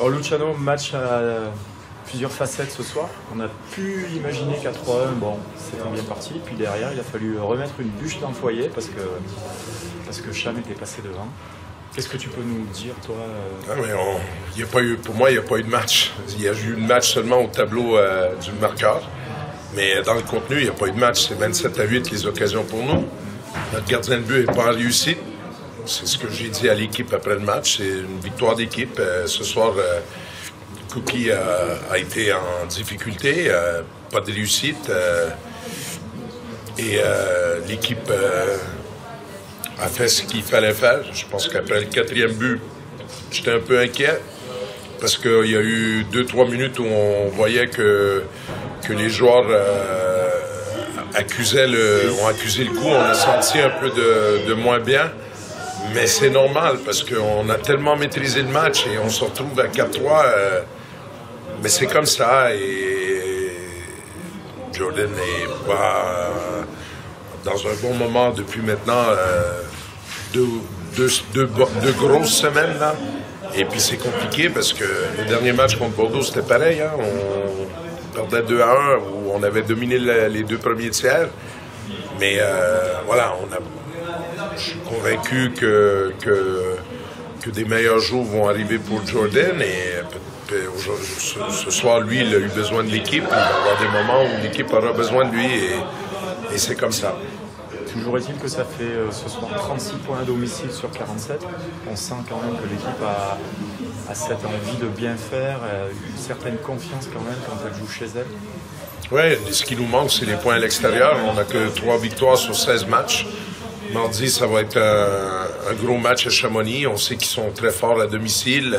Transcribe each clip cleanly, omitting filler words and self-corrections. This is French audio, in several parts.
Alors Luciano, match à plusieurs facettes ce soir. On a pu imaginer qu'à 3-1, bon, c'était bien parti. Puis derrière, il a fallu remettre une bûche dans le foyer parce que Cham était passé devant. Qu'est-ce que tu peux nous dire, toi y a pas eu, pour moi, il n'y a pas eu de match. Il y a eu de match seulement au tableau du marqueur. Mais dans le contenu, il n'y a pas eu de match. C'est 27-8 les occasions pour nous. Notre gardien de but n'est pas en réussite. C'est ce que j'ai dit à l'équipe après le match. C'est une victoire d'équipe. Ce soir, Cookie a été en difficulté. Pas de réussite. Et l'équipe a fait ce qu'il fallait faire. Je pense qu'après le 4e but, j'étais un peu inquiet. Parce qu'il y a eu 2-3 minutes où on voyait que les joueurs ont accusé le coup. On a senti un peu de moins bien. Mais c'est normal parce qu'on a tellement maîtrisé le match et on se retrouve à 4-3. Mais c'est comme ça. Et Jordan n'est pas dans un bon moment depuis maintenant deux grosses semaines. Là. Et puis c'est compliqué parce que le dernier match contre Bordeaux, c'était pareil. Hein? On perdait 2-1 où on avait dominé les 2 premiers tiers. Mais voilà, je suis convaincu que des meilleurs jours vont arriver pour Jordan. Et ce soir, lui, il a eu besoin de l'équipe. Il va y avoir des moments où l'équipe aura besoin de lui. Et c'est comme ça. Toujours est-il que ça fait ce soir 36 points à domicile sur 47. On sent quand même que l'équipe a cette envie de bien faire, une certaine confiance quand même quand elle joue chez elle. Oui, ce qui nous manque, c'est les points à l'extérieur. On n'a que 3 victoires sur 16 matchs. Mardi, ça va être un gros match à Chamonix. On sait qu'ils sont très forts à domicile.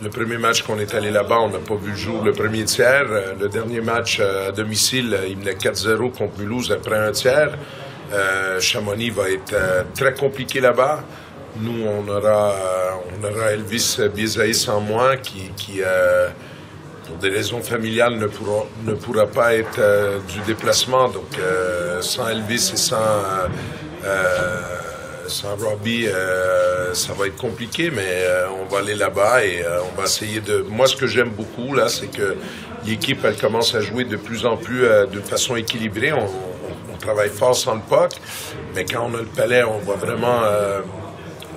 Le premier match qu'on est allé là-bas, on n'a pas vu le jour le premier tiers. Le dernier match à domicile, il menait 4-0 contre Mulhouse après un tiers. Chamonix va être très compliqué là-bas. Nous, on aura Elvis Biezaï sans moi qui pour des raisons familiales, ne pourra pas être du déplacement. Donc, sans Elvis et sans Robbie, ça va être compliqué, mais on va aller là-bas et on va essayer de... Moi, ce que j'aime beaucoup, là, c'est que l'équipe, elle commence à jouer de plus en plus de façon équilibrée. On travaille fort sans le puck, mais quand on a le palais, on va vraiment...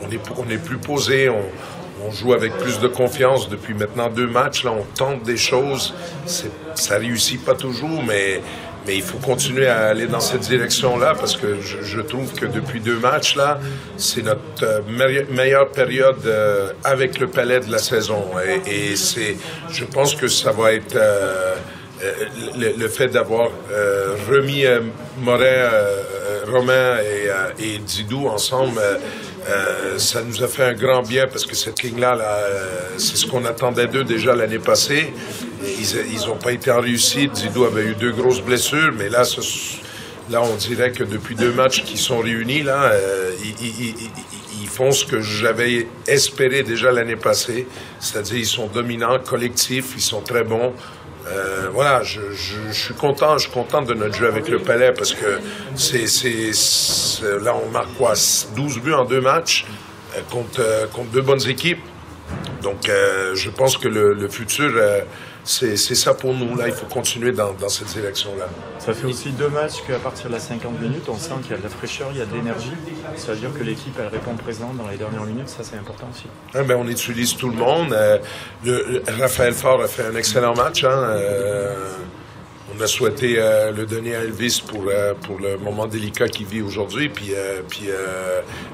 on est plus posé, on joue avec plus de confiance depuis maintenant 2 matchs. Là, on tente des choses. Ça réussit pas toujours, mais il faut continuer à aller dans cette direction-là parce que je trouve que depuis 2 matchs, là, c'est notre meilleure période avec le palais de la saison. Et je pense que ça va être le fait d'avoir remis Morin, Romain et Didou ensemble. Ça nous a fait un grand bien parce que cette ligne-là, c'est ce qu'on attendait d'eux déjà l'année passée. Ils n'ont pas été en réussite. Didou avait eu 2 grosses blessures, mais là, on dirait que depuis 2 matchs qui sont réunis, là, ils font ce que j'avais espéré déjà l'année passée. C'est-à-dire, ils sont dominants, collectifs, ils sont très bons. Voilà, je suis content de notre jeu avec le Palais parce que là on marque quoi, 12 buts en 2 matchs contre 2 bonnes équipes. Donc je pense que le futur c'est ça pour nous. Là, il faut continuer dans cette direction-là. Ça fait aussi 2 matchs qu'à partir de la 50 minutes, on sent qu'il y a de la fraîcheur, il y a de l'énergie. Ça veut dire que l'équipe, elle répond présente dans les dernières minutes. Ça, c'est important aussi. On utilise tout le monde. Raphaël Faure a fait un excellent match. On a souhaité le donner à Elvis pour le moment délicat qu'il vit aujourd'hui.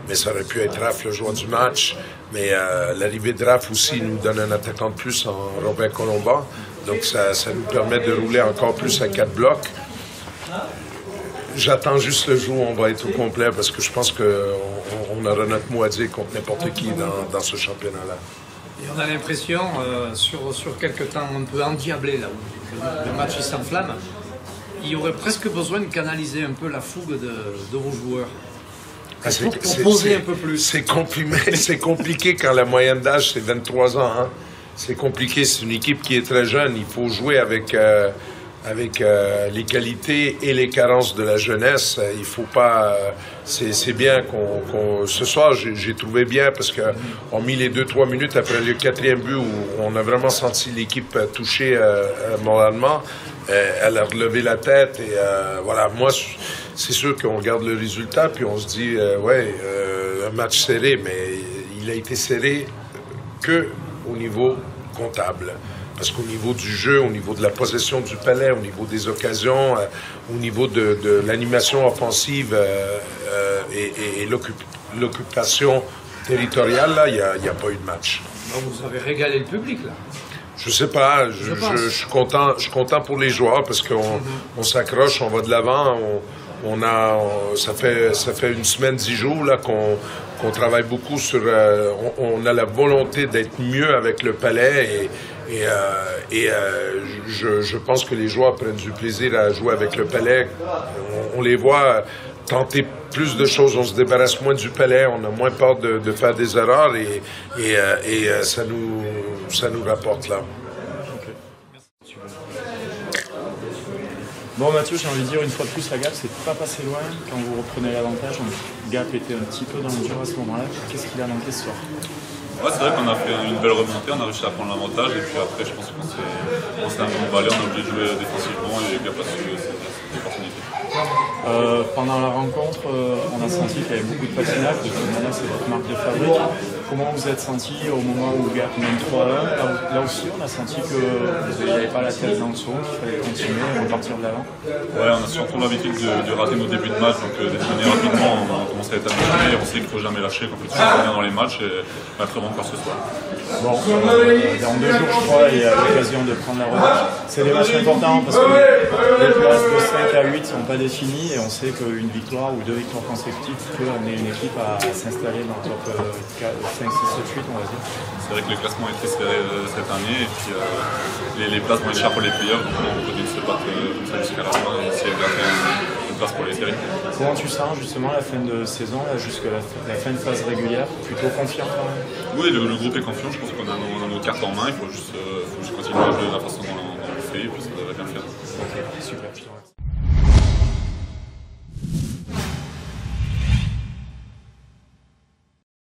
Mais ça aurait pu être Raph, le joueur du match. Mais l'arrivée de Raph aussi nous donne un attaquant de plus en Robin Colomba. Donc ça nous permet de rouler encore plus à 4 blocs. J'attends juste le jour où on va être au complet parce que je pense qu'on aura notre mot à dire contre n'importe qui dans ce championnat-là. Et on a l'impression, sur quelques temps un peu endiablé, là où le match s'enflamme, il y aurait presque besoin de canaliser un peu la fougue de vos joueurs. Pour poser un peu plus. C'est compliqué quand la moyenne d'âge, c'est 23 ans. Hein? C'est compliqué. C'est une équipe qui est très jeune. Il faut jouer avec avec les qualités et les carences de la jeunesse. Il faut pas. C'est bien qu'on. Ce soir, j'ai trouvé bien parce que on mis les 2-3 minutes après le 4e but où on a vraiment senti l'équipe touchée moralement. Elle a relevé la tête et voilà. Moi, c'est sûr qu'on regarde le résultat puis on se dit un match serré, mais il a été serré que au niveau comptable. Parce qu'au niveau du jeu, au niveau de la possession du palais, au niveau des occasions, au niveau de l'animation offensive et l'occupation territoriale, là, il n'y a pas eu de match. Vous avez régalé le public, là. Je sais pas, je suis content pour les joueurs parce qu'on s'accroche, on va de l'avant, ça fait une semaine, 10 jours là qu'on travaille beaucoup sur, on a la volonté d'être mieux avec le palais et je pense que les joueurs prennent du plaisir à jouer avec le palais. On les voit tenter plus de choses, on se débarrasse moins du palais, on a moins peur de faire des erreurs et ça nous rapporte là. Bon Mathieu, j'ai envie de dire une fois de plus, la Gap c'est pas passé loin quand vous reprenez l'avantage. Gap était un petit peu dans le dur à ce moment-là. Qu'est-ce qu'il a manqué ce soir? Ouais, c'est vrai qu'on a fait une belle remontée, on a réussi à prendre l'avantage et puis après je pense qu'on s'est un peu emballé, on a oublié de jouer défensivement et Gap a su cette opportunité. Pendant la rencontre, on a senti qu'il y avait beaucoup de patinage, de toute manière c'est votre marque de fabrique. Comment vous êtes senti au moment où Gap mène 3-1? Là aussi on a senti que vous n'avez pas la tête dans le saut, qu'il fallait continuer et repartir de l'avant. Ouais, on a surtout l'habitude de rater nos débuts de match, donc d'être mené rapidement, on commence à être habitué, on sait qu'il ne faut jamais lâcher, qu'on peut toujours revenir dans les matchs et on va être encore ce soir. Bon, dans 2 jours je crois, il y a l'occasion de prendre la revanche. C'est des matchs importants parce que les places de 5 à 8 ne sont pas définies et on sait qu'une victoire ou 2 victoires consécutives peut amener une équipe à s'installer dans le top 5, 6, 7, 8 on va dire. C'est vrai que le classement est très serré cette année et puis les places vont être chères pour les playoffs, donc on continue de se battre comme ça jusqu'à la fin et essayer de garder une place pour les séries. Comment tu sens justement la fin de saison, jusqu'à la fin de phase régulière? Plutôt confiant quand même? Oui, le groupe est confiant, je pense qu'on a nos cartes en main, il faut juste continuer à jouer de la façon dont on le fait et puis ça devrait bien le faire. Ok, super.